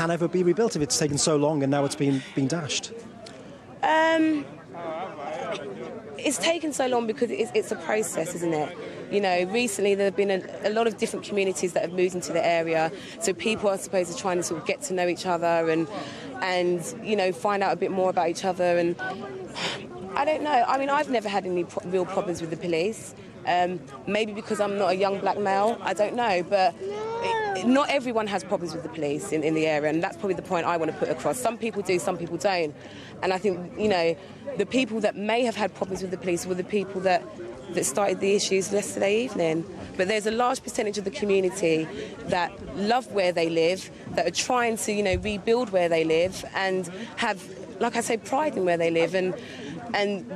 and ever be rebuilt if it's taken so long and now it's been dashed? It's taken so long because it's a process, isn't it? You know, recently there have been a lot of different communities that have moved into the area, so people are supposed to try and sort of get to know each other and you know, find out a bit more about each other. And I don't know. I mean, I've never had any real problems with the police. Maybe because I'm not a young black male, I don't know, but not everyone has problems with the police in the area, and that's probably the point I want to put across. Some people do, some people don't. And I think, you know, the people that may have had problems with the police were the people that started the issues yesterday evening. But there's a large percentage of the community that love where they live, that are trying to, you know, rebuild where they live and have, like I say, pride in where they live. And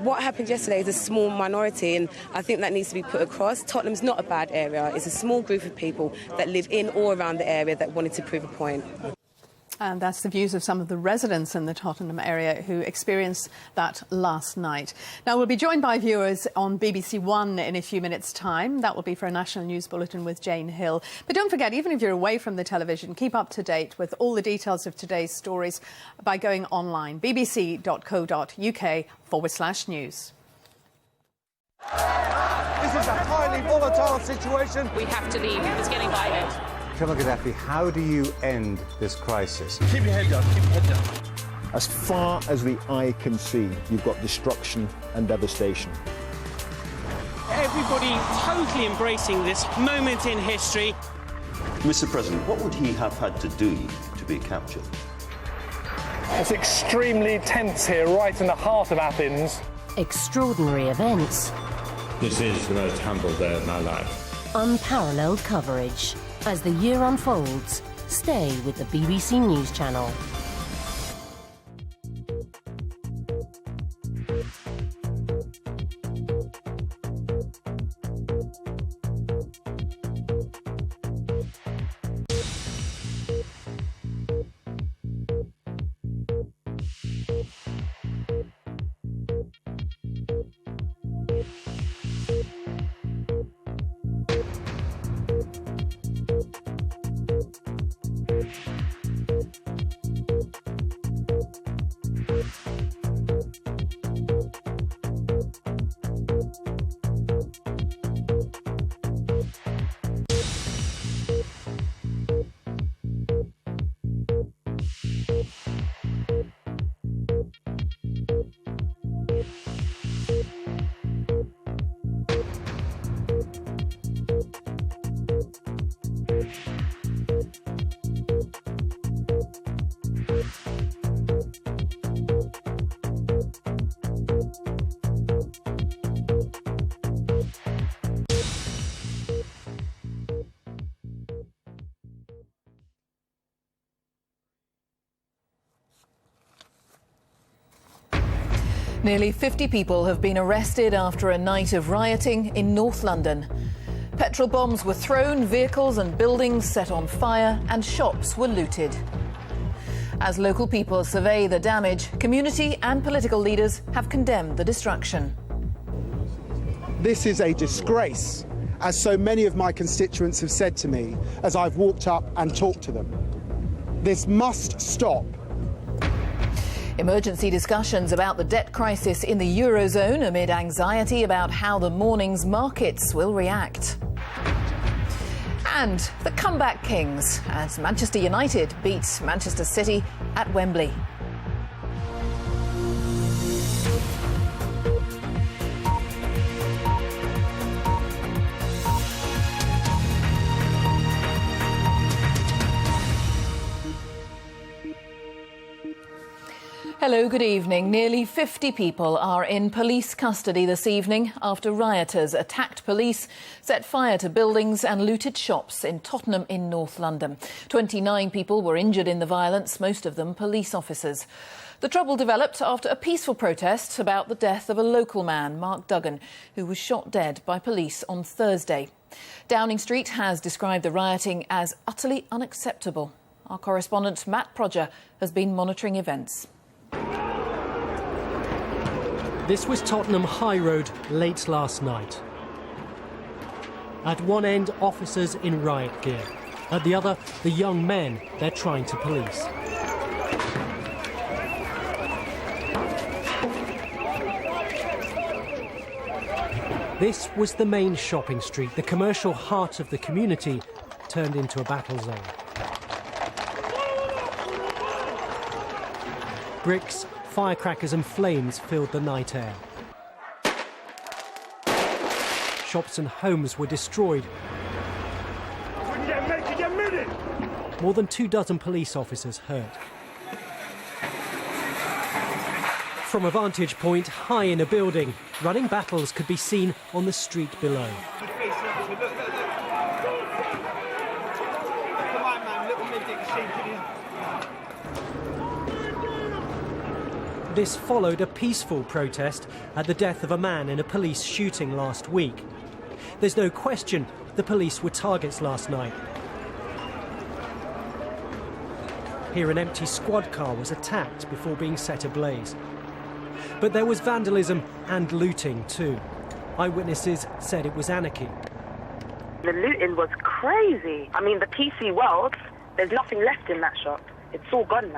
what happened yesterday is a small minority, and I think that needs to be put across. Tottenham's not a bad area. It's a small group of people that live in or around the area that wanted to prove a point. And that's the views of some of the residents in the Tottenham area who experienced that last night. Now, we'll be joined by viewers on BBC One in a few minutes' time. That will be for a national news bulletin with Jane Hill. But don't forget, even if you're away from the television, keep up to date with all the details of today's stories by going online, bbc.co.uk/news. This is a highly volatile situation. We have to leave. It's getting violent. Colonel Gaddafi, how do you end this crisis? Keep your head down, keep your head down. As far as the eye can see, you've got destruction and devastation. Everybody totally embracing this moment in history. Mr. President, what would he have had to do to be captured? It's extremely tense here, right in the heart of Athens. Extraordinary events. This is the most humble day of my life. Unparalleled coverage. As the year unfolds, stay with the BBC News Channel. Nearly 50 people have been arrested after a night of rioting in North London. Petrol bombs were thrown, vehicles and buildings set on fire, and shops were looted. As local people survey the damage, community and political leaders have condemned the destruction. This is a disgrace, as so many of my constituents have said to me as I've walked up and talked to them. This must stop. Emergency discussions about the debt crisis in the Eurozone amid anxiety about how the morning's markets will react. And the comeback kings as Manchester United beats Manchester City at Wembley. Hello, good evening. Nearly 50 people are in police custody this evening after rioters attacked police, set fire to buildings and looted shops in Tottenham in North London. 29 people were injured in the violence, most of them police officers. The trouble developed after a peaceful protest about the death of a local man, Mark Duggan, who was shot dead by police on Thursday. Downing Street has described the rioting as utterly unacceptable. Our correspondent Matt Prodger has been monitoring events. This was Tottenham High Road late last night. At one end, officers in riot gear. At the other, the young men they're trying to police. This was the main shopping street, the commercial heart of the community, turned into a battle zone. Bricks, firecrackers and flames filled the night air. Shops and homes were destroyed. More than 24 police officers hurt. From a vantage point high in a building, running battles could be seen on the street below. This followed a peaceful protest at the death of a man in a police shooting last week. There's no question the police were targets last night. Here, an empty squad car was attacked before being set ablaze. But there was vandalism and looting too. Eyewitnesses said it was anarchy. The looting was crazy. I mean, the PC world, there's nothing left in that shop. It's all gone now.